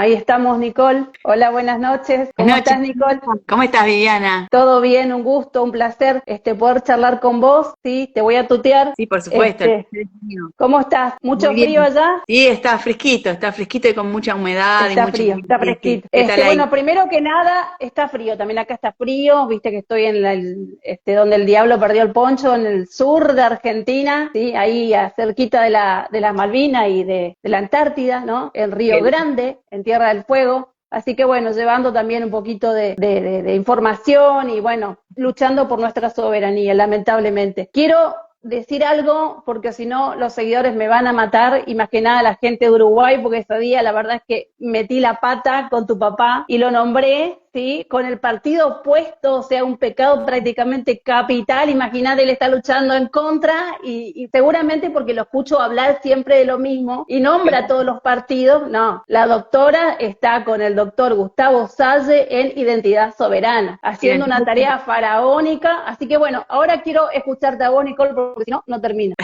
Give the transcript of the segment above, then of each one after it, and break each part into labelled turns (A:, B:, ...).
A: Ahí estamos, Nicole. Hola, buenas noches. ¿Cómo
B: Buenas noches.
A: estás, Nicole?
B: ¿Cómo estás, Viviana?
A: Todo bien, un gusto, un placer poder charlar con vos. Sí, te voy a tutear.
B: Sí, por supuesto, el placer es mío.
A: ¿Cómo estás?
B: Muy
A: ¿Mucho frío
B: bien.
A: allá?
B: Sí, está fresquito y con mucha humedad y
A: Está
B: mucho
A: frío, está
B: sí, sí.
A: fresquito.
B: ¿Qué tal ahí?
A: Bueno, primero que nada, está frío. También acá está frío. Viste que estoy en donde el diablo perdió el poncho, en el sur de Argentina, sí, ahí cerquita de la Malvinas y de la Antártida, ¿no? El Río
B: Qué
A: Grande, en Tierra del Fuego. Así que bueno, llevando también un poquito de información y bueno, luchando por nuestra soberanía, lamentablemente. Quiero decir algo, porque si no los seguidores me van a matar, y más que nada la gente de Uruguay, porque ese día la verdad es que metí la pata con tu papá y lo nombré, ¿sí? Con el partido opuesto, o sea, un pecado prácticamente capital. Imagínate, él está luchando en contra y seguramente porque lo escucho hablar siempre de lo mismo y nombra a todos los partidos. No, la doctora está con el doctor Gustavo Salle en Identidad Soberana, haciendo una
B: identidad.
A: tarea faraónica. Así que bueno, ahora quiero escucharte a vos, Nicole, porque si no, no termino.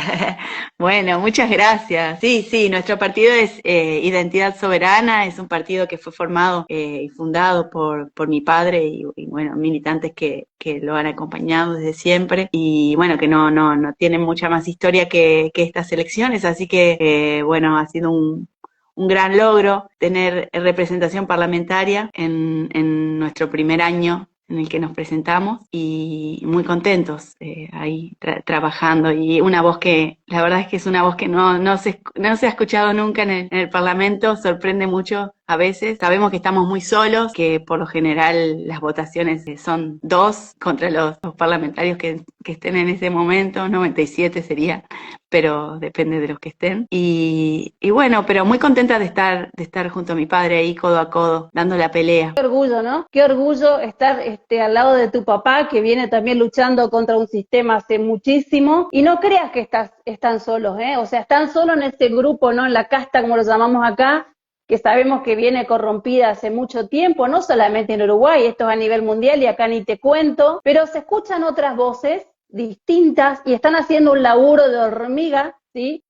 B: Bueno, muchas gracias. Sí, sí, nuestro partido es Identidad Soberana, es un partido que fue formado y fundado por mi padre y bueno, militantes que lo han acompañado desde siempre y bueno, que no tienen mucha más historia que estas elecciones, así que bueno, ha sido un gran logro tener representación parlamentaria en nuestro primer año en el que nos presentamos y muy contentos ahí trabajando y una voz que la verdad es que es una voz que no se ha escuchado nunca en el Parlamento, sorprende mucho a veces. Sabemos que estamos muy solos, que por lo general las votaciones son 2 contra los parlamentarios que estén en ese momento, 97 sería, pero depende de los que estén. Y bueno, pero muy contenta de estar junto a mi padre ahí codo a codo, dando la pelea.
A: Qué orgullo, ¿no? Qué orgullo estar al lado de tu papá, que viene también luchando contra un sistema hace muchísimo. Y no creas que están solos, ¿eh? O sea, están solos en este grupo, ¿no? En la casta, como lo llamamos acá, que sabemos que viene corrompida hace mucho tiempo, no solamente en Uruguay, esto es a nivel mundial y acá ni te cuento, pero se escuchan otras voces distintas y están haciendo un laburo de hormiga, ¿sí?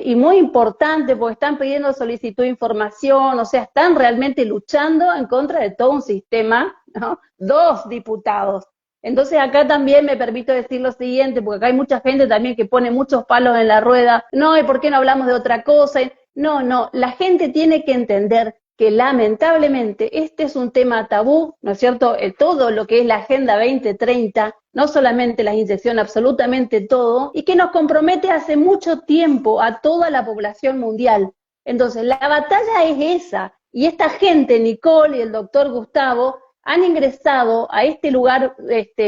A: Y muy importante, porque están pidiendo solicitud de información, o sea, están realmente luchando en contra de todo un sistema, ¿no? 2 diputados. Entonces acá también me permito decir lo siguiente, porque acá hay mucha gente también que pone muchos palos en la rueda. No, ¿y por qué no hablamos de otra cosa? No, la gente tiene que entender que lamentablemente este es un tema tabú, ¿no es cierto? Todo lo que es la Agenda 2030, no solamente las inyecciones, absolutamente todo, y que nos compromete hace mucho tiempo a toda la población mundial. Entonces, la batalla es esa, y esta gente, Nicole y el doctor Gustavo, han ingresado a este lugar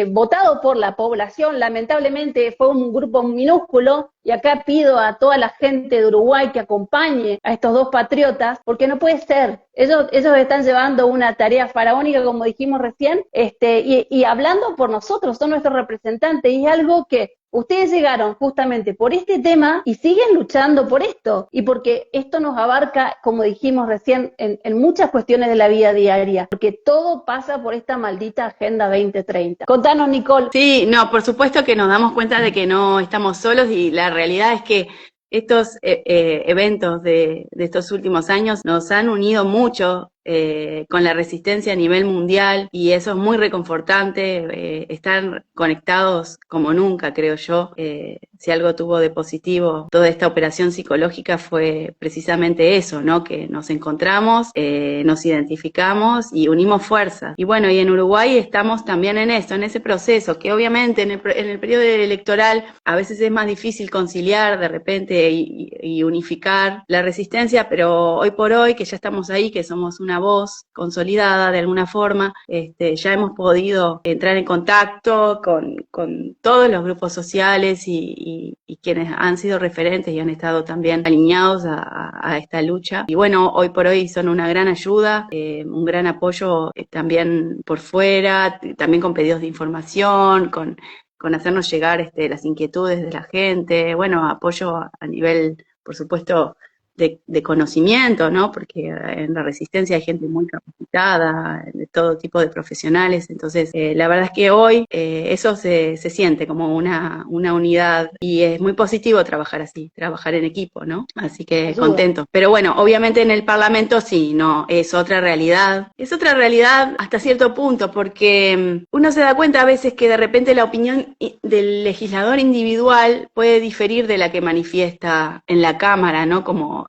A: votado por la población. Lamentablemente fue un grupo minúsculo, y acá pido a toda la gente de Uruguay que acompañe a estos 2 patriotas, porque no puede ser. Ellos están llevando una tarea faraónica, como dijimos recién, y hablando por nosotros, son nuestros representantes, y es algo que ustedes llegaron justamente por este tema y siguen luchando por esto, y porque esto nos abarca, como dijimos recién, en muchas cuestiones de la vida diaria, porque todo pasa por esta maldita Agenda 2030. Contanos, Nicole.
B: Sí, no, por supuesto que nos damos cuenta de que no estamos solos y la realidad es que estos eventos de estos últimos años nos han unido mucho con la resistencia a nivel mundial y eso es muy reconfortante, están conectados como nunca, creo yo. Si algo tuvo de positivo toda esta operación psicológica fue precisamente eso, ¿no? Que nos encontramos, nos identificamos y unimos fuerzas. Y bueno, y en Uruguay estamos también en eso, en ese proceso, que obviamente en el periodo electoral a veces es más difícil conciliar de repente y unificar la resistencia, pero hoy por hoy, que ya estamos ahí, que somos una voz consolidada de alguna forma, ya hemos podido entrar en contacto con todos los grupos sociales y quienes han sido referentes y han estado también alineados a esta lucha. Y bueno, hoy por hoy son una gran ayuda, un gran apoyo también por fuera, también con pedidos de información, con hacernos llegar las inquietudes de la gente, bueno, apoyo a nivel, por supuesto, de conocimiento, ¿no? Porque en la resistencia hay gente muy capacitada, de todo tipo de profesionales, entonces la verdad es que hoy eso se siente como una unidad y es muy positivo trabajar así, trabajar en equipo, ¿no? Así que
A: Ayuda.
B: contento. Pero bueno, obviamente en el Parlamento sí, no, es otra realidad hasta cierto punto, porque uno se da cuenta a veces que de repente la opinión del legislador individual puede diferir de la que manifiesta en la Cámara, ¿no? Como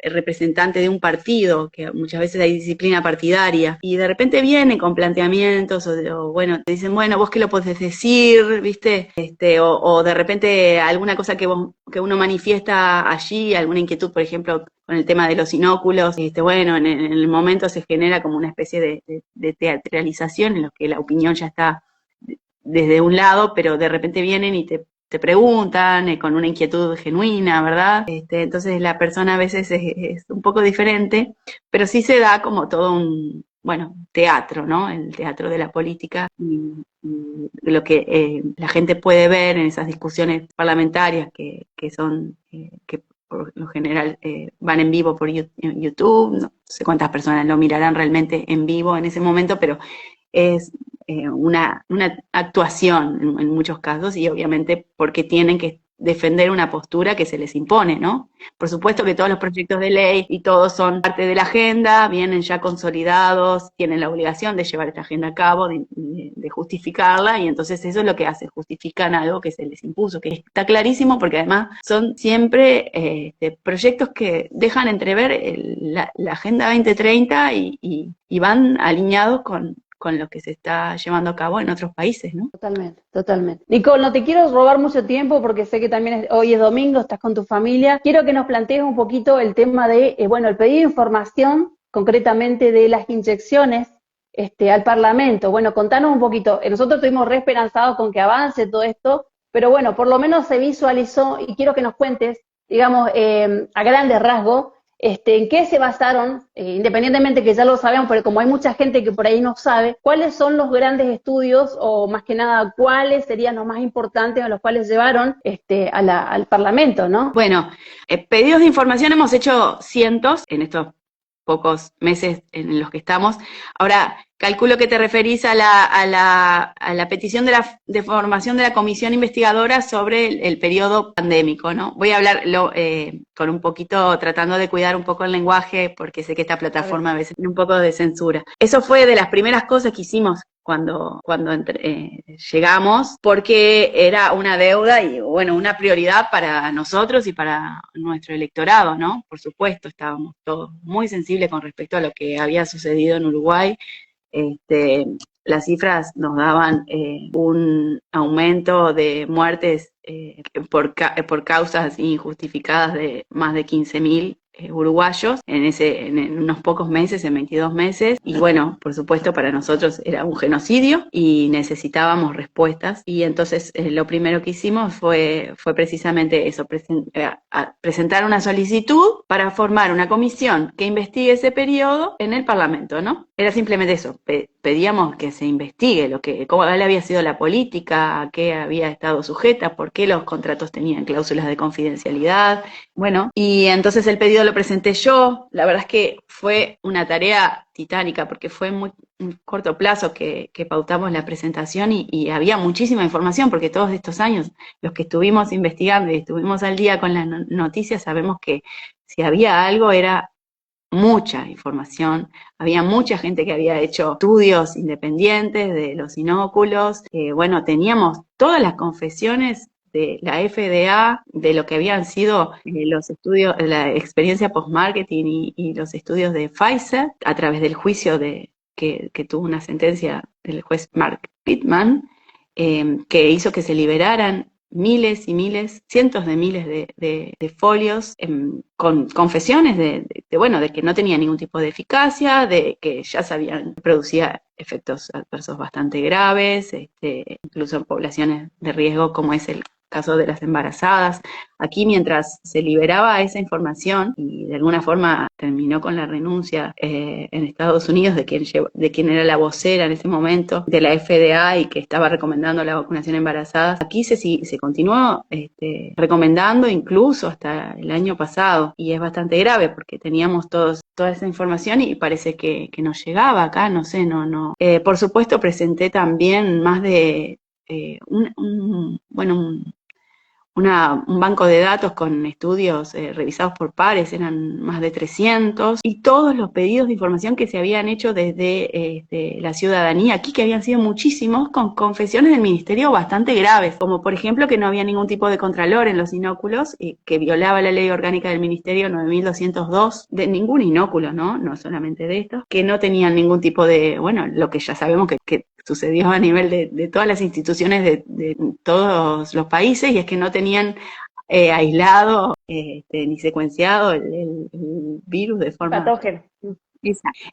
B: representante de un partido, que muchas veces hay disciplina partidaria, y de repente vienen con planteamientos, o bueno, te dicen, bueno, vos qué lo podés decir, ¿viste? O de repente alguna cosa que uno manifiesta allí, alguna inquietud, por ejemplo, con el tema de los inóculos, bueno, en el momento se genera como una especie de teatralización en lo que la opinión ya está desde un lado, pero de repente vienen y te preguntan con una inquietud genuina, ¿verdad? Entonces la persona a veces es un poco diferente, pero sí se da como todo un, bueno, teatro, ¿no? El teatro de la política y lo que la gente puede ver en esas discusiones parlamentarias que son, que por lo general van en vivo por YouTube, no sé cuántas personas lo mirarán realmente en vivo en ese momento, pero es una actuación en muchos casos y obviamente porque tienen que defender una postura que se les impone, ¿no? Por supuesto que todos los proyectos de ley y todos son parte de la agenda, vienen ya consolidados, tienen la obligación de llevar esta agenda a cabo, de justificarla, y entonces eso es lo que hace, justifican algo que se les impuso, que está clarísimo porque además son siempre proyectos que dejan entrever la Agenda 2030 y van alineados con lo que se está llevando a cabo en otros países, ¿no?
A: Totalmente, totalmente. Nicole, no te quiero robar mucho tiempo porque sé que también hoy es domingo, estás con tu familia. Quiero que nos plantees un poquito el tema de, bueno, el pedido de información, concretamente de las inyecciones al Parlamento. Bueno, contanos un poquito. Nosotros estuvimos re esperanzados con que avance todo esto, pero bueno, por lo menos se visualizó y quiero que nos cuentes, digamos, a grandes rasgos, en qué se basaron, independientemente que ya lo sabemos, pero como hay mucha gente que por ahí no sabe, cuáles son los grandes estudios o más que nada cuáles serían los más importantes a los cuales llevaron al Parlamento, ¿no?
B: Bueno, pedidos de información hemos hecho cientos en estos pocos meses en los que estamos. Ahora, calculo que te referís a la petición de formación de la comisión investigadora sobre el periodo pandémico, ¿no? Voy a hablar con un poquito, tratando de cuidar un poco el lenguaje, porque sé que esta plataforma a veces tiene un poco de censura. Eso fue de las primeras cosas que hicimos cuando llegamos, porque era una deuda y, bueno, una prioridad para nosotros y para nuestro electorado, ¿no? Por supuesto, estábamos todos muy sensibles con respecto a lo que había sucedido en Uruguay. Las cifras nos daban un aumento de muertes por causas injustificadas de más de 15.000 uruguayos en unos pocos meses, en 22 meses, y bueno, por supuesto para nosotros era un genocidio y necesitábamos respuestas, y entonces lo primero que hicimos fue precisamente eso, presentar una solicitud para formar una comisión que investigue ese periodo en el Parlamento, ¿no? Era simplemente eso, pedíamos que se investigue cómo había sido la política, a qué había estado sujeta, por qué los contratos tenían cláusulas de confidencialidad, bueno, y entonces el pedido lo presenté yo. La verdad es que fue una tarea titánica porque fue muy corto plazo que pautamos la presentación y había muchísima información porque todos estos años los que estuvimos investigando y estuvimos al día con las noticias sabemos que si había algo era mucha información, había mucha gente que había hecho estudios independientes de los inóculos, bueno, teníamos todas las confesiones de la FDA, de lo que habían sido los estudios, la experiencia post-marketing y los estudios de Pfizer, a través del juicio que tuvo una sentencia del juez Mark Pittman, que hizo que se liberaran miles y miles, cientos de miles de folios con confesiones de que no tenía ningún tipo de eficacia, de que ya sabían que producía efectos adversos bastante graves, incluso en poblaciones de riesgo como es el caso de las embarazadas. Aquí, mientras se liberaba esa información, y de alguna forma terminó con la renuncia en Estados Unidos de quien era la vocera en ese momento, de la FDA, y que estaba recomendando la vacunación a embarazadas, aquí se continuó recomendando incluso hasta el año pasado, y es bastante grave porque teníamos toda esa información y parece que nos llegaba acá, no sé, no. Por supuesto presenté también más de un banco de datos con estudios revisados por pares, eran más de 300, y todos los pedidos de información que se habían hecho desde la ciudadanía aquí, que habían sido muchísimos, con confesiones del ministerio bastante graves, como por ejemplo que no había ningún tipo de contralor en los inóculos, que violaba la ley orgánica del ministerio 9202, de ningún inóculo, no solamente de estos, que no tenían ningún tipo de, bueno, lo que ya sabemos que sucedió a nivel de todas las instituciones de todos los países, y es que no tenían aislado ni secuenciado el virus de forma...
A: Patógeno.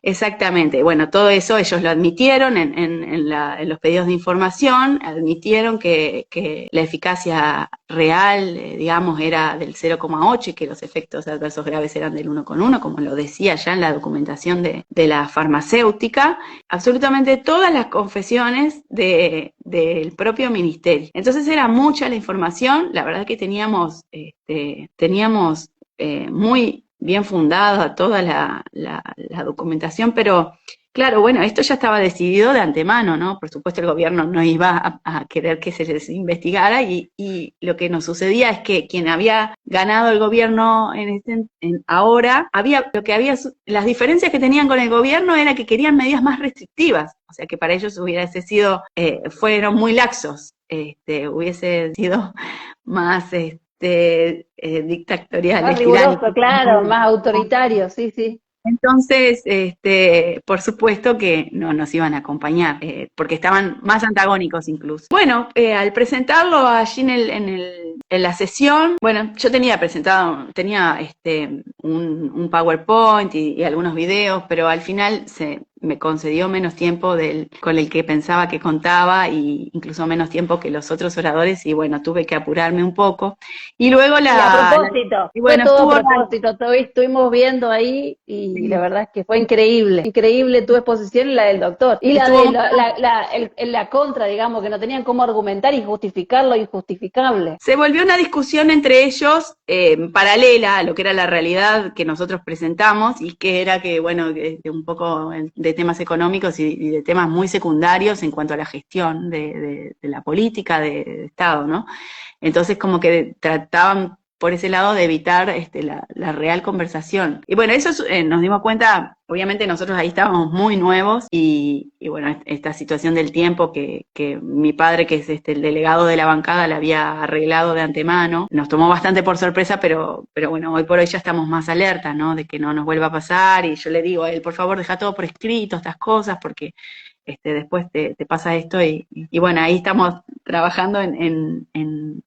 B: Exactamente. Bueno, todo eso ellos lo admitieron en los pedidos de información, admitieron que la eficacia real, digamos, era del 0,8 y que los efectos adversos graves eran del 1,1, como lo decía ya en la documentación de la farmacéutica. Absolutamente todas las confesiones del propio ministerio. Entonces era mucha la información, la verdad que teníamos muy bien fundada toda la documentación, pero claro, bueno, esto ya estaba decidido de antemano, ¿no? Por supuesto el gobierno no iba a querer que se les investigara, y lo que nos sucedía es que quien había ganado el gobierno ahora, las diferencias que tenían con el gobierno era que querían medidas más restrictivas, o sea que para ellos fueron muy laxos, hubiese sido más dictatoriales.
A: Más riguroso, claro, más autoritario, sí.
B: Entonces, por supuesto que no nos iban a acompañar, porque estaban más antagónicos incluso. Bueno, al presentarlo allí en la sesión, bueno, yo tenía un PowerPoint y algunos videos, pero al final me concedió menos tiempo con el que pensaba que contaba, y incluso menos tiempo que los otros oradores, y bueno, tuve que apurarme un poco. Y luego
A: a propósito,
B: bueno,
A: fue todo a propósito, estuvimos viendo ahí, y la verdad es que fue increíble tu exposición y la del doctor. Y la contra, digamos, que no tenían cómo argumentar y justificar lo injustificable.
B: Se volvió una discusión entre ellos, paralela a lo que era la realidad que nosotros presentamos, y que era que, bueno, un poco de temas económicos y de temas muy secundarios en cuanto a la gestión de la política de Estado, ¿no? Entonces como que trataban por ese lado de evitar la real conversación. Y bueno, eso nos dimos cuenta, obviamente nosotros ahí estábamos muy nuevos, y bueno, esta situación del tiempo que mi padre, que es el delegado de la bancada, la había arreglado de antemano, nos tomó bastante por sorpresa, pero bueno, hoy por hoy ya estamos más alertas, ¿no? De que no nos vuelva a pasar, y yo le digo a él, por favor, deja todo por escrito, estas cosas, porque después te pasa esto, y bueno, ahí estamos trabajando en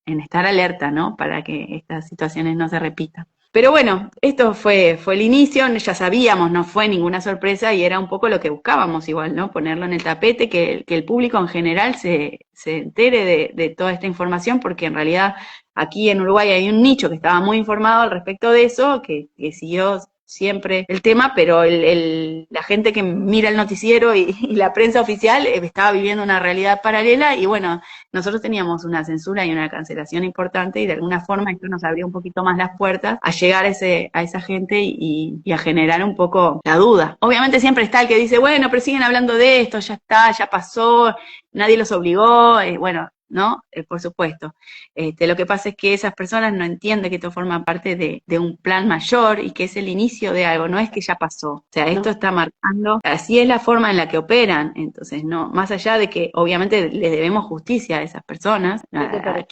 B: estar alerta, ¿no? Para que estas situaciones no se repitan. Pero bueno, esto fue el inicio, ya sabíamos, no fue ninguna sorpresa, y era un poco lo que buscábamos igual, ¿no? Ponerlo en el tapete, que el público en general se entere de toda esta información, porque en realidad aquí en Uruguay hay un nicho que estaba muy informado al respecto de eso, que siguió siempre el tema, pero la gente que mira el noticiero y la prensa oficial estaba viviendo una realidad paralela, y bueno, nosotros teníamos una censura y una cancelación importante, y de alguna forma esto nos abrió un poquito más las puertas a llegar a esa gente y a generar un poco la duda. Obviamente siempre está el que dice, bueno, pero siguen hablando de esto, ya está, ya pasó, nadie los obligó, bueno, ¿no? Por supuesto. Lo que pasa es que esas personas no entienden que esto forma parte de un plan mayor, y que es el inicio de algo, no es que ya pasó. O sea, esto está marcando, así es la forma en la que operan. Entonces, no, más allá de que obviamente les debemos justicia a esas personas, a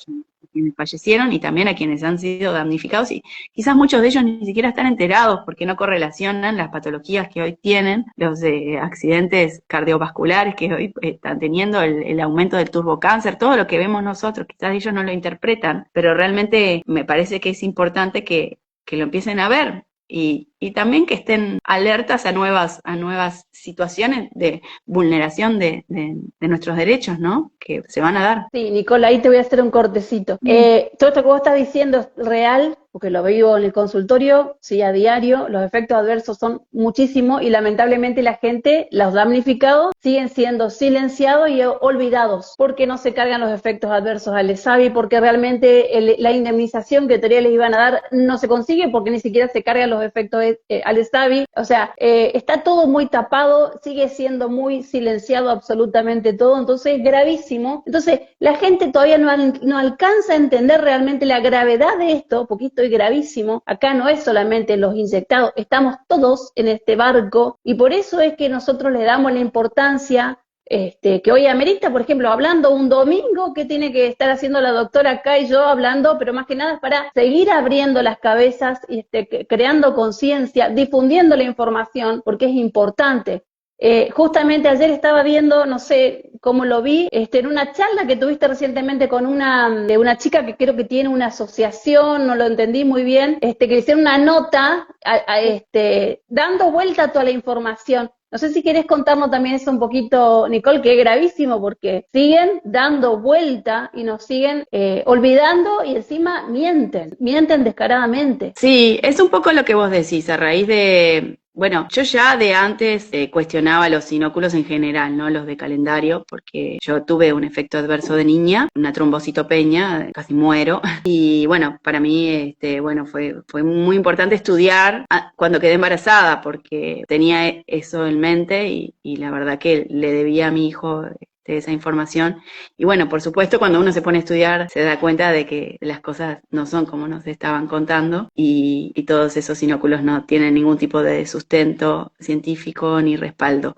B: quienes fallecieron, y también a quienes han sido damnificados, y quizás muchos de ellos ni siquiera están enterados porque no correlacionan las patologías que hoy tienen, los accidentes cardiovasculares que hoy están teniendo, el aumento del turbocáncer, todo lo que vemos nosotros, quizás ellos no lo interpretan, pero realmente me parece que es importante que lo empiecen a ver, y y también que estén alertas a nuevas situaciones de vulneración de nuestros derechos, ¿no? Que se van a dar.
A: Sí, Nicole, ahí te voy a hacer un cortecito. Todo esto que vos estás diciendo es real, porque lo vivo en el consultorio, sí, a diario. Los efectos adversos son muchísimos y lamentablemente la gente, los damnificados, siguen siendo silenciados y olvidados porque no se cargan los efectos adversos al ESAVI, porque realmente la indemnización que en teoría les iban a dar no se consigue porque ni siquiera se cargan los efectos al ESAVI. O sea, está todo muy tapado, sigue siendo muy silenciado absolutamente todo, entonces es gravísimo. Entonces, la gente todavía no alcanza a entender realmente la gravedad de esto, porque esto es gravísimo. Acá no es solamente los inyectados, estamos todos en este barco, y por eso es que nosotros le damos la importancia que hoy amerita, por ejemplo, hablando un domingo, que tiene que estar haciendo la doctora acá y yo hablando, pero más que nada es para seguir abriendo las cabezas, creando conciencia, difundiendo la información, porque es importante. Justamente ayer estaba viendo, no sé cómo lo vi, en una charla que tuviste recientemente con una chica que creo que tiene una asociación, no lo entendí muy bien, que le hicieron una nota dando vuelta a toda la información. No sé si querés contarnos también eso un poquito, Nicole, que es gravísimo porque siguen dando vuelta y nos siguen olvidando y encima mienten descaradamente.
B: Sí, es un poco lo que vos decís, a raíz de... Bueno, yo ya de antes cuestionaba los inóculos en general, ¿no? Los de calendario, porque yo tuve un efecto adverso de niña, una trombocitopenia, casi muero. Y bueno, para mí, bueno, fue muy importante estudiar cuando quedé embarazada, porque tenía eso en mente y la verdad que le debía a mi hijo esa información. Y bueno, por supuesto, cuando uno se pone a estudiar, se da cuenta de que las cosas no son como nos estaban contando y todos esos inóculos no tienen ningún tipo de sustento científico ni respaldo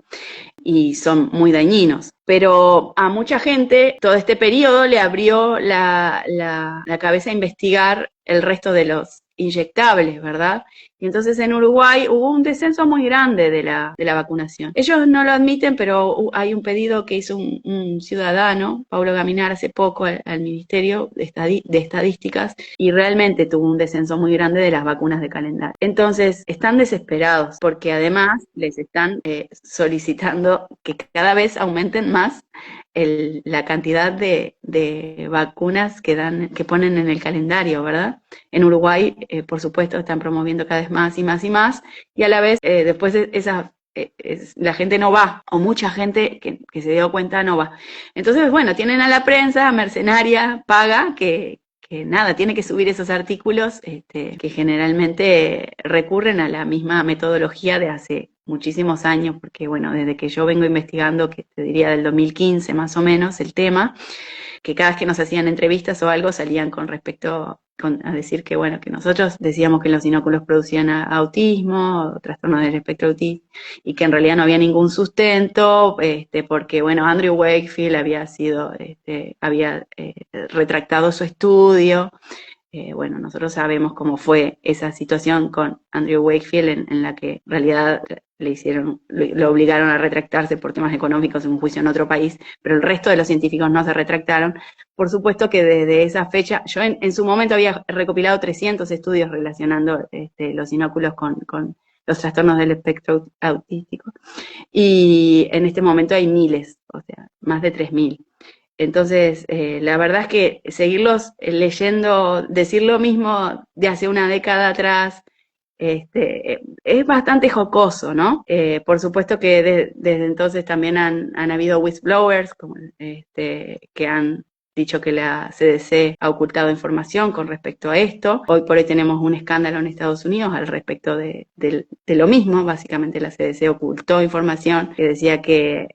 B: y son muy dañinos. Pero a mucha gente todo este periodo le abrió la cabeza a investigar el resto de los inyectables, ¿verdad? Y entonces en Uruguay hubo un descenso muy grande de la vacunación. Ellos no lo admiten, pero hay un pedido que hizo un ciudadano, Paulo Gaminar, hace poco al Ministerio de Estadísticas, y realmente tuvo un descenso muy grande de las vacunas de calendario. Entonces están desesperados porque además les están solicitando que cada vez aumenten más la cantidad de vacunas que ponen en el calendario, ¿verdad? En Uruguay, por supuesto, están promoviendo cada vez más y más y más, y a la vez, después la gente no va, o mucha gente que se dio cuenta no va. Entonces, bueno, tienen a la prensa mercenaria, paga, que nada, tiene que subir esos artículos que generalmente recurren a la misma metodología de hace muchísimos años, porque bueno, desde que yo vengo investigando, que te diría del 2015 más o menos, el tema, que cada vez que nos hacían entrevistas o algo salían con respecto a decir que bueno, que nosotros decíamos que los inóculos producían autismo, o trastornos del espectro autista, y que en realidad no había ningún sustento, porque bueno, Andrew Wakefield había retractado su estudio. Bueno, nosotros sabemos cómo fue esa situación con Andrew Wakefield, en la que en realidad lo obligaron a retractarse por temas económicos en un juicio en otro país, pero el resto de los científicos no se retractaron. Por supuesto que desde esa fecha, yo en su momento había recopilado 300 estudios relacionando los inóculos con los trastornos del espectro autístico, y en este momento hay miles, o sea, más de 3.000. Entonces, la verdad es que seguirlos leyendo, decir lo mismo de hace una década atrás, es bastante jocoso, ¿no? Por supuesto que desde entonces también han habido whistleblowers que han dicho que la CDC ha ocultado información con respecto a esto. Hoy por hoy tenemos un escándalo en Estados Unidos al respecto de lo mismo. Básicamente la CDC ocultó información que decía que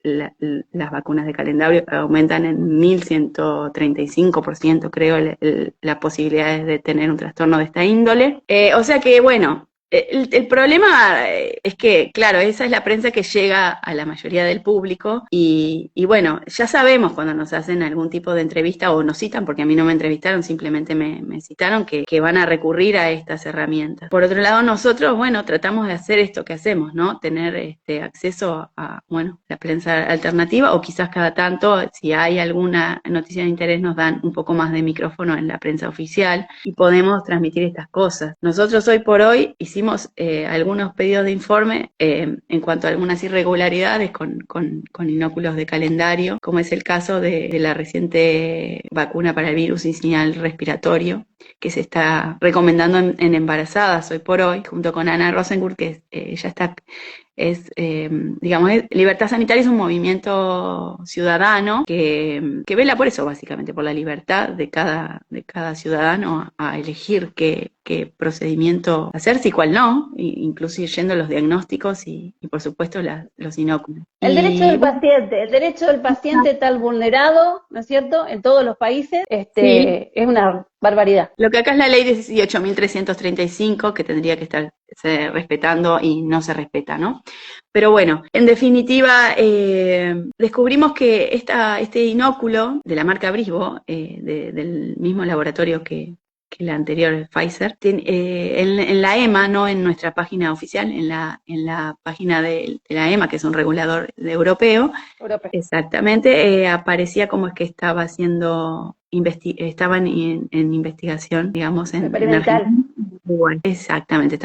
B: las vacunas de calendario aumentan en 1135%, creo, las posibilidades de tener un trastorno de esta índole. O sea que, bueno, el problema es que, claro, esa es la prensa que llega a la mayoría del público y bueno, ya sabemos cuando nos hacen algún tipo de entrevista o nos citan, porque a mí no me entrevistaron, simplemente me citaron, que van a recurrir a estas herramientas. Por otro lado, nosotros, bueno, tratamos de hacer esto que hacemos, ¿no? Tener acceso a, bueno, la prensa alternativa, o quizás cada tanto, si hay alguna noticia de interés, nos dan un poco más de micrófono en la prensa oficial y podemos transmitir estas cosas. Nosotros hoy por hoy hicimos hicimos algunos pedidos de informe en cuanto a algunas irregularidades con inóculos de calendario, como es el caso de la reciente vacuna para el virus incisional respiratorio, que se está recomendando en embarazadas hoy por hoy, junto con Ana Rosenburg, que ella está... digamos, Libertad Sanitaria es un movimiento ciudadano que vela por eso, básicamente, por la libertad de cada ciudadano a elegir qué procedimiento hacerse y cuál no, incluso yendo los diagnósticos y por supuesto los inóculos.
A: El derecho del paciente tal vulnerado, ¿no es cierto?, en todos los países,
B: Sí.
A: es una barbaridad.
B: Lo que acá es la ley 18.335, que tendría que estar respetando y no se respeta, ¿no? Pero bueno, en definitiva, descubrimos que este inóculo de la marca Brisbo, del mismo laboratorio que la anterior Pfizer, en la EMA, no en nuestra página oficial, en la página de la EMA, que es un regulador europeo, exactamente, aparecía como es que estaba haciendo estaban en investigación, digamos, en Argentina. Bueno, exactamente,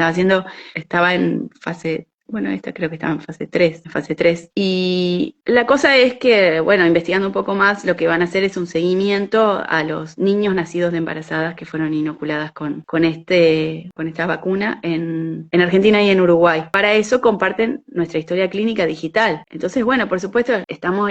B: estaba en fase, bueno, esta creo que estaba en fase 3. Y la cosa es que, bueno, investigando un poco más, lo que van a hacer es un seguimiento a los niños nacidos de embarazadas que fueron inoculadas con esta vacuna en Argentina y en Uruguay. Para eso comparten nuestra historia clínica digital. Entonces, bueno, por supuesto, estamos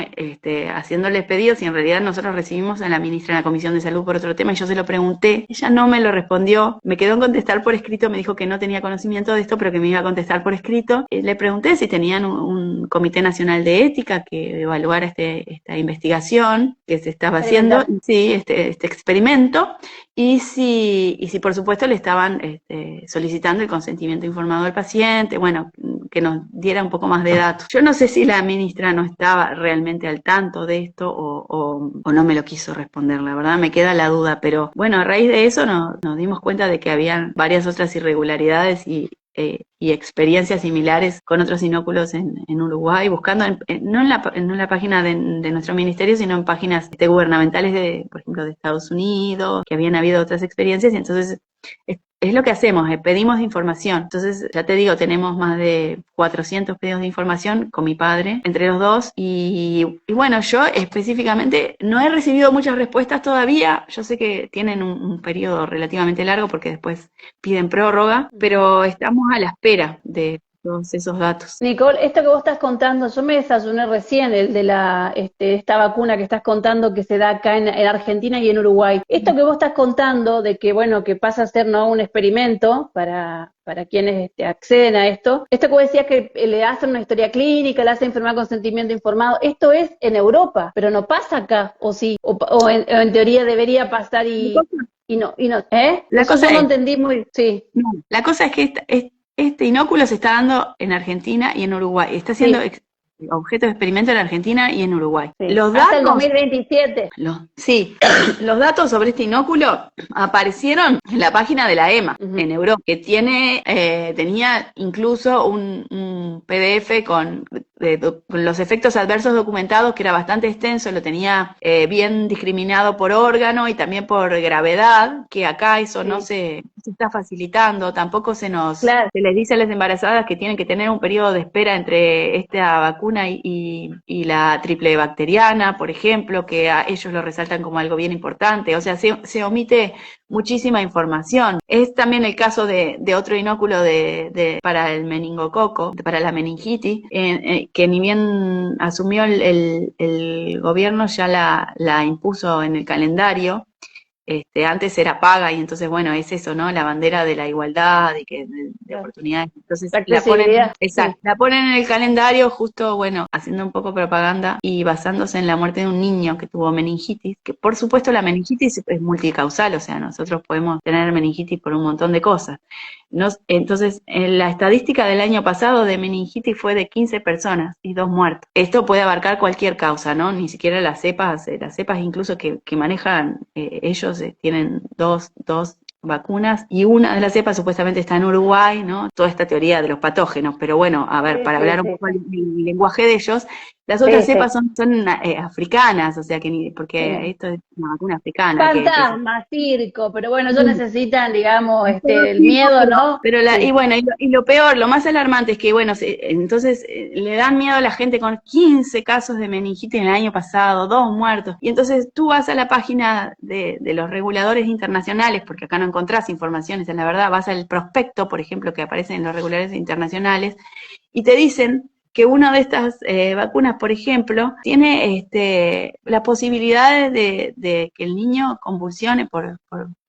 B: haciéndoles pedidos y en realidad nosotros recibimos a la ministra en la Comisión de Salud por otro tema y yo se lo pregunté, ella no me lo respondió, me quedó en contestar por escrito, me dijo que no tenía conocimiento de esto, pero que me iba a contestar por escrito. Le pregunté si tenían un Comité Nacional de Ética que evaluara esta investigación que se estaba haciendo, sí, este experimento, y si por supuesto le estaban solicitando el consentimiento informado del paciente, bueno, que nos diera un poco más de datos. Yo no sé si la ministra no estaba realmente al tanto de esto o no me lo quiso responder, la verdad me queda la duda, pero bueno, a raíz de eso nos dimos cuenta de que habían varias otras irregularidades y experiencias similares con otros inóculos en Uruguay, buscando no en la página de nuestro ministerio, sino en páginas gubernamentales por ejemplo, de Estados Unidos, que habían habido otras experiencias, y entonces es lo que hacemos, pedimos información. Entonces, ya te digo, tenemos más de 400 pedidos de información con mi padre, entre los dos, y bueno, yo específicamente no he recibido muchas respuestas todavía. Yo sé que tienen un periodo relativamente largo porque después piden prórroga, pero estamos a la espera de todos esos datos.
A: Nicole, esto que vos estás contando, yo me desayuné recién el de esta vacuna que estás contando que se da acá en Argentina y en Uruguay. Esto que vos estás contando de que, bueno, que pasa a ser no un experimento para quienes acceden a esto que vos decías que le hacen una historia clínica, le hacen enfermedad con consentimiento informado, esto es en Europa, pero no pasa acá, o sí, o en teoría debería pasar y no, ¿eh?
B: La
A: Eso
B: cosa
A: yo no
B: es,
A: entendí muy, sí.
B: no, la cosa es que este inóculo se está dando en Argentina y en Uruguay. Está siendo objeto de experimento en Argentina y en Uruguay.
A: Sí.
B: Los
A: Hasta el
B: datos,
A: 2027.
B: los datos sobre este inóculo aparecieron en la página de la EMA, en Europa, que tenía incluso un PDF con los efectos adversos documentados, que era bastante extenso, lo tenía bien discriminado por órgano y también por gravedad, que acá eso no se está facilitando, tampoco se les dice a las embarazadas que tienen que tener un periodo de espera entre esta vacuna y la triple bacteriana, por ejemplo, que a ellos lo resaltan como algo bien importante, o sea, se omite muchísima información. Es también el caso de otro inóculo para el meningococo, para la meningitis, que ni bien asumió el gobierno ya la impuso en el calendario. Antes era paga y entonces, bueno, es eso, ¿no? La bandera de la igualdad y de oportunidades. Entonces la ponen en el calendario justo, bueno, haciendo un poco propaganda y basándose en la muerte de un niño que tuvo meningitis, que por supuesto la meningitis es multicausal, o sea, nosotros podemos tener meningitis por un montón de cosas. Entonces, en la estadística del año pasado de meningitis fue de 15 personas y 2 muertos. Esto puede abarcar cualquier causa, ¿no? Ni siquiera las cepas incluso que manejan ellos tienen dos vacunas y una de las cepas supuestamente está en Uruguay, ¿no? Toda esta teoría de los patógenos, pero bueno, a ver, para hablar un poco el lenguaje de ellos, Las otras
A: Sí,
B: cepas son africanas, o sea que porque
A: sí.
B: esto es una vacuna africana que se...
A: Fantasma, circo, pero bueno, ellos necesitan, digamos,
B: Todo
A: el
B: tipo,
A: miedo, ¿no?
B: y
A: Sí,
B: bueno, y lo peor, lo más alarmante es que, bueno, entonces le dan miedo a la gente con 15 casos de meningitis en el año pasado, 2 muertos. Y entonces tú vas a la página de los reguladores internacionales, porque acá no encontrás informaciones, en la verdad, vas al prospecto, por ejemplo, que aparece en los reguladores internacionales, y te dicen que una de estas vacunas, por ejemplo, tiene la posibilidad de que el niño convulsione por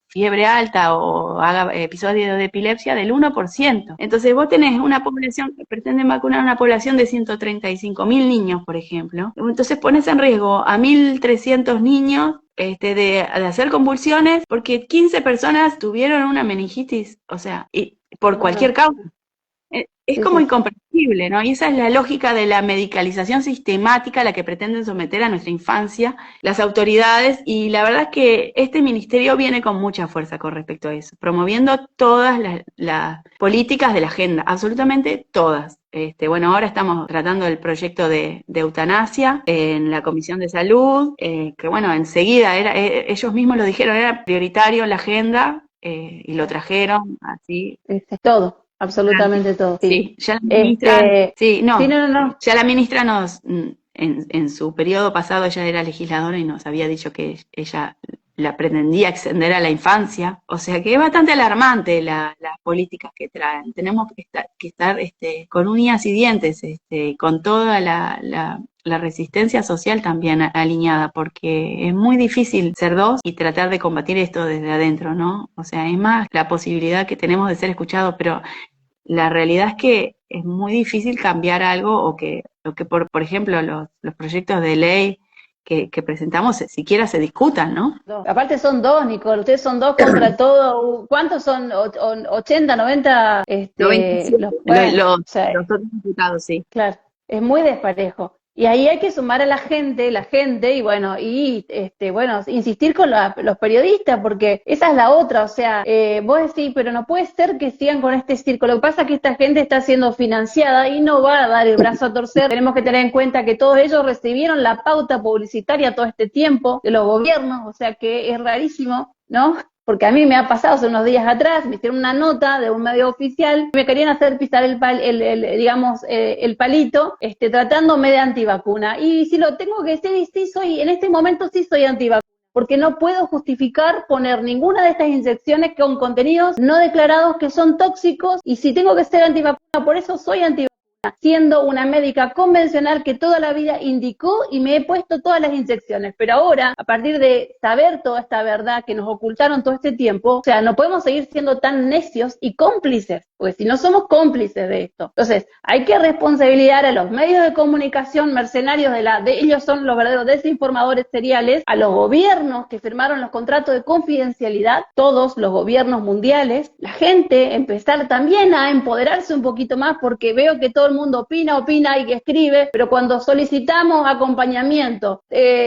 B: fiebre alta o haga episodios de epilepsia del 1%. Entonces vos tenés una población, pretenden vacunar a una población de 135.000 niños, por ejemplo. Entonces pones en riesgo a 1.300 niños de hacer convulsiones porque 15 personas tuvieron una meningitis, o sea, y por
A: no, no,
B: cualquier causa. Es
A: sí,
B: como
A: sí.
B: incomprensible, ¿no? Y esa es la lógica de la medicalización sistemática a la que pretenden someter a nuestra infancia las autoridades, y la verdad es que este ministerio viene con mucha fuerza con respecto a eso, promoviendo todas las políticas de la agenda, absolutamente todas. Bueno, ahora estamos tratando el proyecto de eutanasia en la Comisión de Salud, que bueno, enseguida ellos mismos lo dijeron, era prioritario en la agenda, y lo trajeron así.
A: Todo, absolutamente todo, sí.
B: Sí, ya la ministra, sí,
A: Sí,
B: no,
A: no, no, no.
B: ya la ministra en su periodo pasado ella era legisladora y nos había dicho que ella la pretendía extender a la infancia, o sea que es bastante alarmante las políticas que traen. Tenemos que estar con uñas y dientes, con toda la resistencia social también alineada, porque es muy difícil ser dos y tratar de combatir esto desde adentro, ¿no? O sea, es más la posibilidad que tenemos de ser escuchados, pero la realidad es que es muy difícil cambiar algo o que por ejemplo, los proyectos de ley que presentamos siquiera se discutan, ¿no?
A: Dos. Aparte son dos, Nicole, ustedes son dos contra todo. ¿Cuántos son? 80, 90,
B: 97,
A: bueno, o sea,
B: los otros diputados, sí.
A: claro, es muy desparejo. Y ahí hay que sumar a la gente, y bueno, bueno, insistir con los periodistas, porque esa es la otra, o sea, vos decís, pero no puede ser que sigan con este circo. Lo que pasa es que esta gente está siendo financiada y no va a dar el brazo a torcer. Tenemos que tener en cuenta que todos ellos recibieron la pauta publicitaria todo este tiempo de los gobiernos, o sea que es rarísimo, ¿no? Porque a mí me ha pasado hace unos días atrás, me hicieron una nota de un medio oficial, me querían hacer pisar digamos, el palito, tratándome de antivacuna. Y si lo tengo que decir, sí soy, en este momento sí soy antivacuna, porque no puedo justificar poner ninguna de estas inyecciones con contenidos no declarados que son tóxicos, y si tengo que ser antivacuna, por eso soy antivacuna, siendo una médica convencional que toda la vida indicó y me he puesto todas las inyecciones. Pero ahora, a partir de saber toda esta verdad que nos ocultaron todo este tiempo, o sea, no podemos seguir siendo tan necios y cómplices, porque si no somos cómplices de esto. Entonces, hay que responsabilizar a los medios de comunicación mercenarios de ellos son los verdaderos desinformadores seriales, a los gobiernos que firmaron los contratos de confidencialidad, todos los gobiernos mundiales, la gente empezar también a empoderarse un poquito más, porque veo que todo el mundo opina y que escribe, pero cuando solicitamos acompañamiento,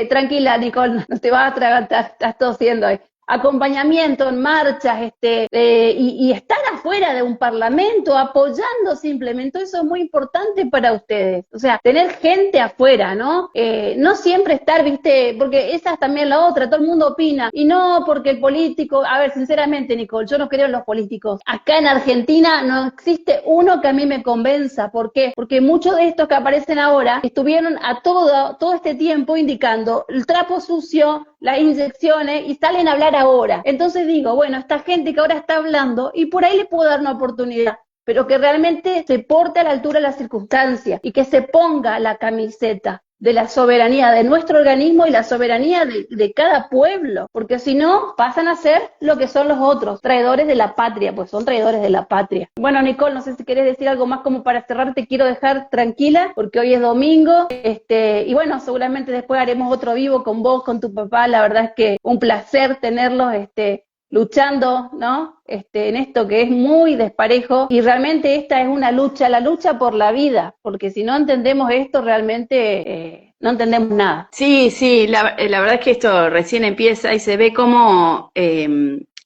A: tranquila Nicole, no te vas a atragantar, estás tosiendo ahí, acompañamiento en marchas, y estar afuera de un parlamento apoyando simplemente, eso es muy importante para ustedes, o sea, tener gente afuera, ¿no? No siempre estar, viste, porque esa es también la otra, todo el mundo opina, y no porque el político, a ver, sinceramente Nicole, yo no creo en los políticos, acá en Argentina no existe uno que a mí me convenza. ¿Por qué? Porque muchos de estos que aparecen ahora estuvieron a todo este tiempo indicando el trapo sucio, las inyecciones, y salen a hablar ahora. Entonces digo, bueno, esta gente que ahora está hablando, y por ahí le puedo dar una oportunidad, pero que realmente se porte a la altura de las circunstancias y que se ponga la camiseta de la soberanía de nuestro organismo y la soberanía de cada pueblo, porque si no pasan a ser lo que son los otros, traidores de la patria, pues son traidores de la patria. Bueno, Nicole, no sé si querés decir algo más como para cerrar, te quiero dejar tranquila, porque hoy es domingo, y bueno, seguramente después haremos otro vivo con vos, con tu papá, la verdad es que un placer tenerlos, luchando, ¿no? En esto que es muy desparejo, y realmente esta es una lucha, la lucha por la vida, porque si no entendemos esto realmente no entendemos nada.
B: Sí, sí, la verdad es que esto recién empieza y se ve cómo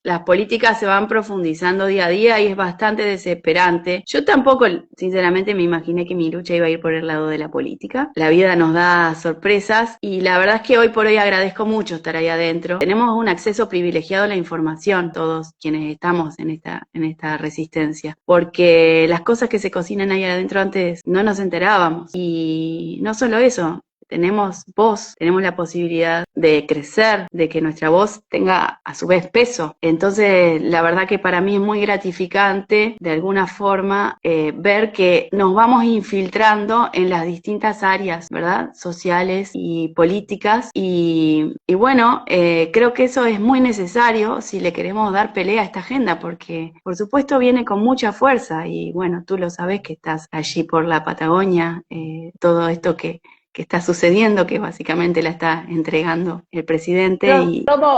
B: las políticas se van profundizando día a día y es bastante desesperante. Yo tampoco, sinceramente, me imaginé que mi lucha iba a ir por el lado de la política. La vida nos da sorpresas y la verdad es que hoy por hoy agradezco mucho estar ahí adentro. Tenemos un acceso privilegiado a la información, todos quienes estamos en esta resistencia, porque las cosas que se cocinan ahí adentro antes no nos enterábamos. Y no solo eso, tenemos voz, tenemos la posibilidad de crecer, de que nuestra voz tenga a su vez peso. Entonces, la verdad que para mí es muy gratificante, de alguna forma, ver que nos vamos infiltrando en las distintas áreas, ¿verdad? Sociales y políticas. Y bueno, creo que eso es muy necesario si le queremos dar pelea a esta agenda, porque por supuesto viene con mucha fuerza y bueno, tú lo sabes que estás allí por la Patagonia, todo esto que está sucediendo, que básicamente la está entregando el presidente.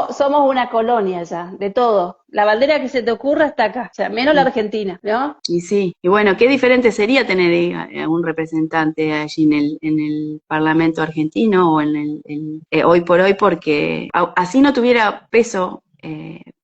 A: Somos una colonia ya, de todo. La bandera que se te ocurra está acá, o sea, menos la Argentina, ¿no?
B: Y sí, y bueno, qué diferente sería tener a un representante allí en el Parlamento argentino o en hoy por hoy, porque así no tuviera peso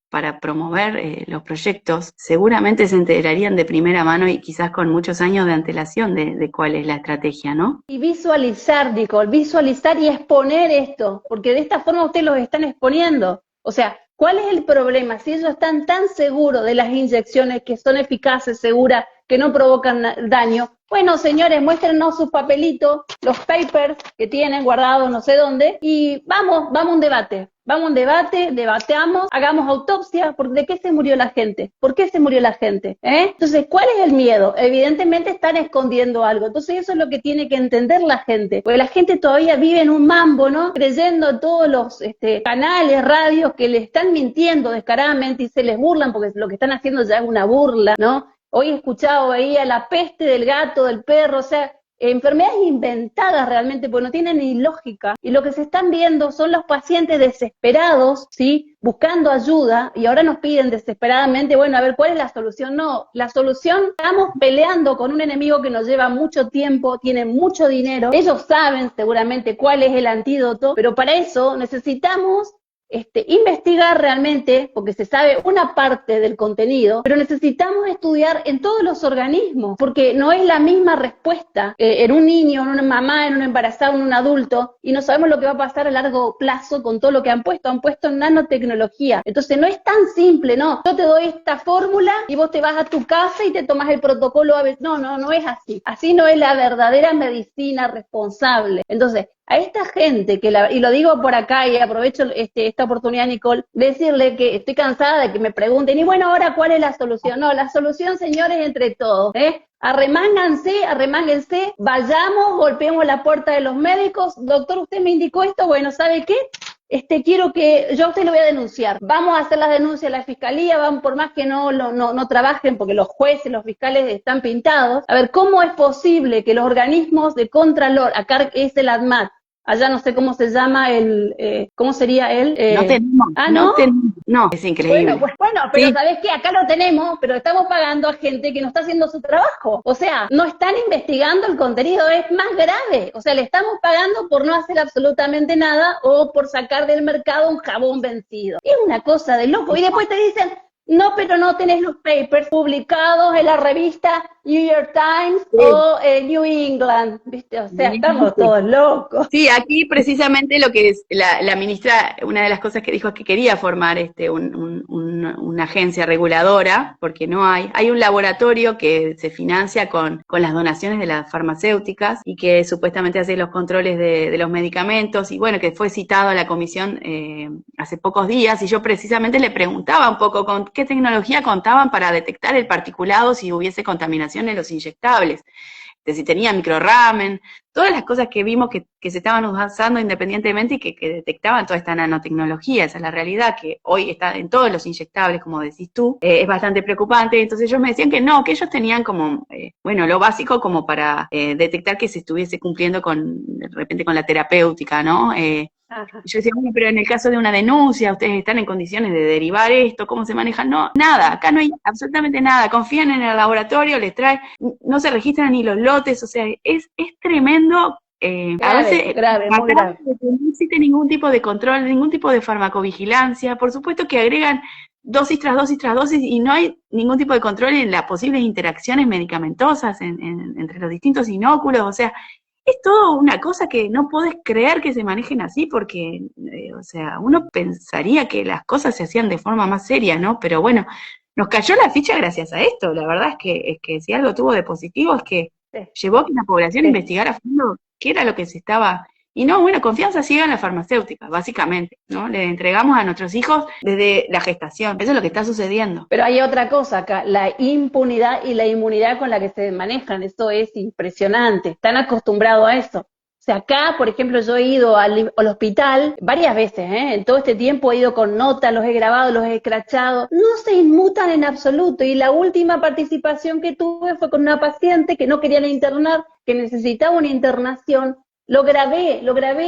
B: para promover los proyectos, seguramente se enterarían de primera mano y quizás con muchos años de antelación de cuál es la estrategia, ¿no?
A: Y visualizar, Nicole, visualizar y exponer esto, porque de esta forma ustedes los están exponiendo. O sea, ¿cuál es el problema? Si ellos están tan seguros de las inyecciones que son eficaces, seguras, que no provocan daño, bueno, señores, muéstrenos sus papelitos, los papers que tienen guardados no sé dónde, y vamos a un debate. Vamos a un debate, debateamos, hagamos autopsia, porque ¿de qué se murió la gente? ¿Por qué se murió la gente? Entonces, ¿cuál es el miedo? Evidentemente están escondiendo algo. Entonces, eso es lo que tiene que entender la gente, porque la gente todavía vive en un mambo, ¿no? Creyendo en todos los canales, radios que le están mintiendo descaradamente y se les burlan, porque lo que están haciendo ya es una burla, ¿no? Hoy he escuchado ahí a la peste del gato, del perro, o sea, enfermedades inventadas realmente, porque no tienen ni lógica, y lo que se están viendo son los pacientes desesperados, ¿sí?, buscando ayuda, y ahora nos piden desesperadamente, bueno, a ver, ¿cuál es la solución? No, la solución, estamos peleando con un enemigo que nos lleva mucho tiempo, tiene mucho dinero, ellos saben seguramente cuál es el antídoto, pero para eso necesitamos investigar realmente, porque se sabe una parte del contenido, pero necesitamos estudiar en todos los organismos, porque no es la misma respuesta en un niño, en una mamá, en un embarazado, en un adulto, y no sabemos lo que va a pasar a largo plazo con todo lo que han puesto nanotecnología. Entonces no es tan simple, no, yo te doy esta fórmula y vos te vas a tu casa y te tomas el protocolo a veces. No es así no es la verdadera medicina responsable. Entonces, a esta gente y lo digo por acá y aprovecho esta oportunidad, Nicole, decirle que estoy cansada de que me pregunten, y bueno, ahora, ¿cuál es la solución? No, la solución, señores, entre todos, arremánganse, vayamos, golpeemos la puerta de los médicos, doctor, usted me indicó esto, bueno, ¿sabe qué? Quiero que yo a usted lo voy a denunciar. Vamos a hacer la denuncia a la fiscalía, van por más que no trabajen, porque los jueces, los fiscales están pintados. A ver, ¿cómo es posible que los organismos de contralor, acá es el ADMAT, allá no sé cómo se llama ¿cómo sería él?
B: No tenemos.
A: ¿No?
B: No, es increíble.
A: Bueno, pero
B: sí.
A: ¿Sabés qué? Acá lo tenemos, pero estamos pagando a gente que no está haciendo su trabajo. O sea, no están investigando el contenido, es más grave. O sea, le estamos pagando por no hacer absolutamente nada o por sacar del mercado un jabón vencido. Es una cosa de loco. Y después te dicen, no, pero no tenés los papers publicados en la revista New York Times o New England, ¿viste? O sea, estamos todos locos.
B: Sí, aquí precisamente lo que es la ministra, una de las cosas que dijo es que quería formar una agencia reguladora, porque no hay un laboratorio que se financia con las donaciones de las farmacéuticas y que supuestamente hace los controles de los medicamentos, y bueno, que fue citado a la comisión hace pocos días, y yo precisamente le preguntaba un poco con qué tecnología contaban para detectar el particulado si hubiese contaminación en los inyectables, de si tenía microramen, todas las cosas que vimos que se estaban usando independientemente y que detectaban toda esta nanotecnología. Esa es la realidad, que hoy está en todos los inyectables, como decís tú, es bastante preocupante. Entonces ellos me decían que no, que ellos tenían como, lo básico como para detectar que se estuviese cumpliendo de repente con la terapéutica, ¿no? Yo decía, bueno, pero en el caso de una denuncia, ustedes están en condiciones de derivar esto, ¿cómo se maneja? No, nada, acá no hay absolutamente nada, confían en el laboratorio, les traen, no se registran ni los lotes, o sea, es tremendo. A veces
A: grave, muy grave.
B: No existe ningún tipo de control, ningún tipo de farmacovigilancia, por supuesto que agregan dosis tras dosis tras dosis y no hay ningún tipo de control en las posibles interacciones medicamentosas entre los distintos inóculos, o sea, es todo una cosa que no podés creer que se manejen así porque, o sea, uno pensaría que las cosas se hacían de forma más seria, ¿no? Pero bueno, nos cayó la ficha gracias a esto, la verdad es que si algo tuvo de positivo es que
A: Sí,
B: llevó a que la población
A: sí.
B: investigara a fondo qué era lo que se estaba. Y no, bueno, confianza ciega en las farmacéuticas, básicamente, ¿no? Le entregamos a nuestros hijos desde la gestación. Eso es lo que está sucediendo.
A: Pero hay otra cosa acá, la impunidad y la inmunidad con la que se manejan, eso es impresionante, están acostumbrados a eso. O sea, acá, por ejemplo, yo he ido al hospital varias veces, ¿eh? En todo este tiempo he ido con notas, los he grabado, los he escrachado, no se inmutan en absoluto. Y la última participación que tuve fue con una paciente que no querían internar, que necesitaba una internación. Lo grabé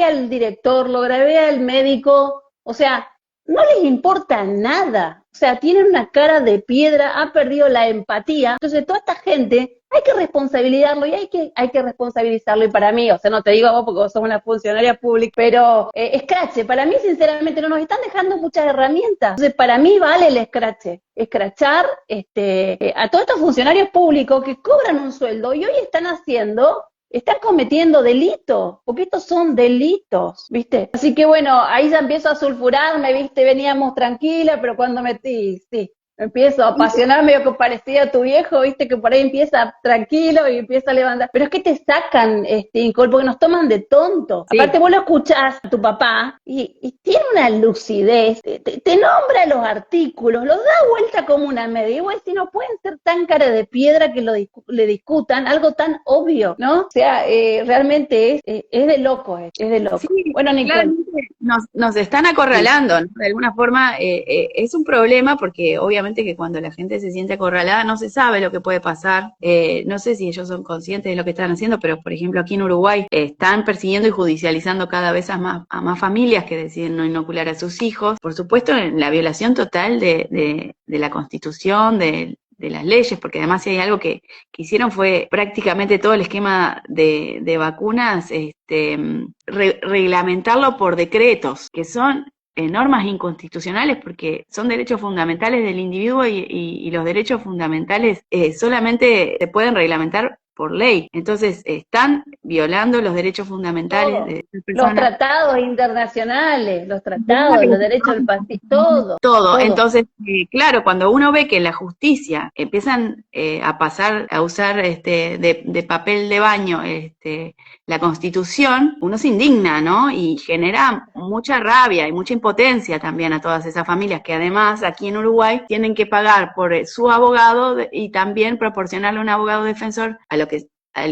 A: al director, lo grabé al médico, o sea, no les importa nada, o sea, tienen una cara de piedra, ha perdido la empatía. Entonces, toda esta gente hay que responsabilizarlo y hay que responsabilizarlo. Y para mí, o sea, no te digo a vos porque vos sos una funcionaria pública, pero escrache, para mí, sinceramente, no nos están dejando muchas herramientas. Entonces, para mí vale el escrache. Escrachar a todos estos funcionarios públicos que cobran un sueldo y hoy están cometiendo delitos, porque estos son delitos, ¿viste? Así que bueno, ahí ya empiezo a sulfurarme, ¿viste? Veníamos tranquila, pero cuando metí, sí, empiezo a apasionarme, yo que parecía a tu viejo, ¿viste? Que por ahí empieza tranquilo y empieza a levantar. Pero es que te sacan, Nicole, porque nos toman de tonto.
B: Sí.
A: Aparte vos lo escuchás a tu papá y tiene una lucidez, te nombra los artículos, los da vuelta como una media. Y vos decís, no pueden ser tan cara de piedra que le discutan algo tan obvio, ¿no? O sea, realmente es de loco, es de loco.
B: Sí,
A: Bueno, Nicole.
B: claramente nos están acorralando, ¿no? De alguna forma es un problema porque obviamente que cuando la gente se siente acorralada no se sabe lo que puede pasar. No sé si ellos son conscientes de lo que están haciendo, pero por ejemplo aquí en Uruguay están persiguiendo y judicializando cada vez a más familias que deciden no inocular a sus hijos. Por supuesto, en la violación total de la Constitución, de las leyes, porque además si hay algo que hicieron fue prácticamente todo el esquema de vacunas, reglamentarlo por decretos, que son normas inconstitucionales porque son derechos fundamentales del individuo y los derechos fundamentales solamente se pueden reglamentar por ley. Entonces están violando los derechos fundamentales
A: Todo.
B: de las
A: Los
B: personas.
A: tratados internacionales, los tratados, los derechos del paciente, todo,
B: Todo.
A: todo.
B: Entonces, claro, cuando uno ve que en la justicia empiezan a pasar a usar de papel de baño la Constitución, uno se indigna, ¿no? Y genera mucha rabia y mucha impotencia también a todas esas familias que además aquí en Uruguay tienen que pagar por su abogado y también proporcionarle un abogado defensor al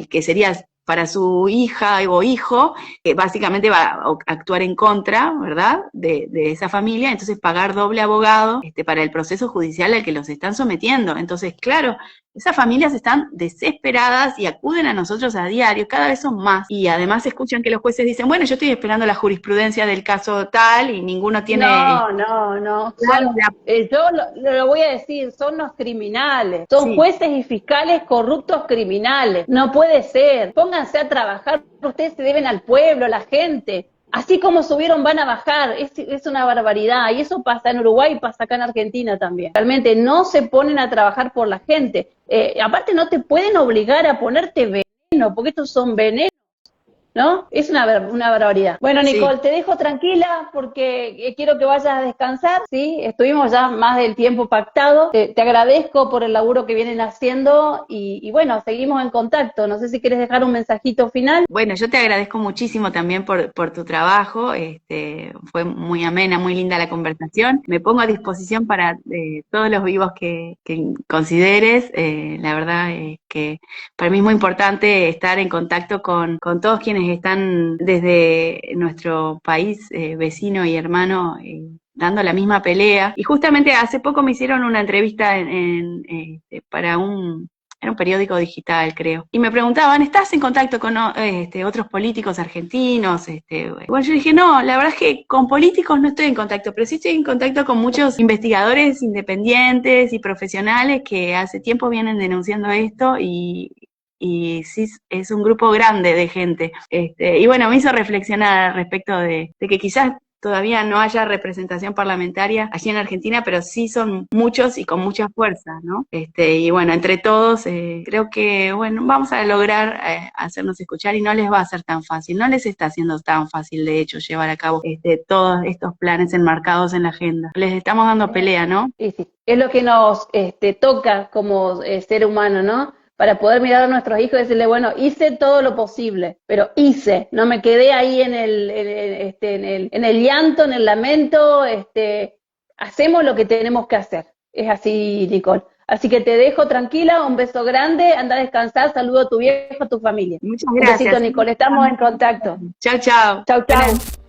B: que sería para su hija o hijo, que básicamente va a actuar en contra, ¿verdad?, de esa familia, entonces pagar doble abogado para el proceso judicial al que los están sometiendo. Entonces, claro, esas familias están desesperadas y acuden a nosotros a diario, cada vez son más, y además escuchan que los jueces dicen, bueno, yo estoy esperando la jurisprudencia del caso tal y ninguno tiene...
A: No.
B: Claro,
A: Yo lo voy a decir, son los criminales, son
B: sí.
A: jueces y fiscales corruptos criminales. No puede ser. Pónganse a trabajar, ustedes se deben al pueblo, a la gente. Así como subieron, van a bajar. Es una barbaridad. Y eso pasa en Uruguay y pasa acá en Argentina también. Realmente no se ponen a trabajar por la gente. Aparte no te pueden obligar a ponerte veneno, porque estos son venenos, ¿no? Es una barbaridad. Bueno,
B: Sí.
A: Nicole, te dejo tranquila porque quiero que vayas a descansar, ¿sí? Estuvimos ya más del tiempo pactado. Te agradezco por el laburo que vienen haciendo y bueno, seguimos en contacto. No sé si quieres dejar un mensajito final.
B: Bueno, yo te agradezco muchísimo también por tu trabajo, fue muy amena, muy linda la conversación. Me pongo a disposición para todos los vivos que consideres. La verdad es que para mí es muy importante estar en contacto con todos quienes están desde nuestro país vecino y hermano dando la misma pelea. Y justamente hace poco me hicieron una entrevista para era un periódico digital, creo. Y me preguntaban, ¿estás en contacto con otros políticos argentinos? Bueno, yo dije, no, la verdad es que con políticos no estoy en contacto, pero sí estoy en contacto con muchos investigadores independientes y profesionales que hace tiempo vienen denunciando esto y sí es un grupo grande de gente. Y bueno, me hizo reflexionar al respecto de que quizás todavía no haya representación parlamentaria allí en Argentina, pero sí son muchos y con mucha fuerza, ¿no? Y bueno, entre todos creo que, bueno, vamos a lograr hacernos escuchar y no les va a ser tan fácil, no les está siendo tan fácil, de hecho, llevar a cabo todos estos planes enmarcados en la agenda. Les estamos dando pelea, ¿no?
A: Y sí, es lo que nos toca como ser humano, ¿no? Para poder mirar a nuestros hijos y decirle, bueno, hice todo lo posible, pero hice, no me quedé ahí en el llanto, en el lamento, hacemos lo que tenemos que hacer. Es así, Nicole. Así que te dejo tranquila, un beso grande, anda a descansar, saludo a tu viejo, a tu familia.
B: Muchas
A: Un
B: gracias.
A: besito, Nicole, estamos en contacto.
B: Chao, chao.
A: Chau, chau.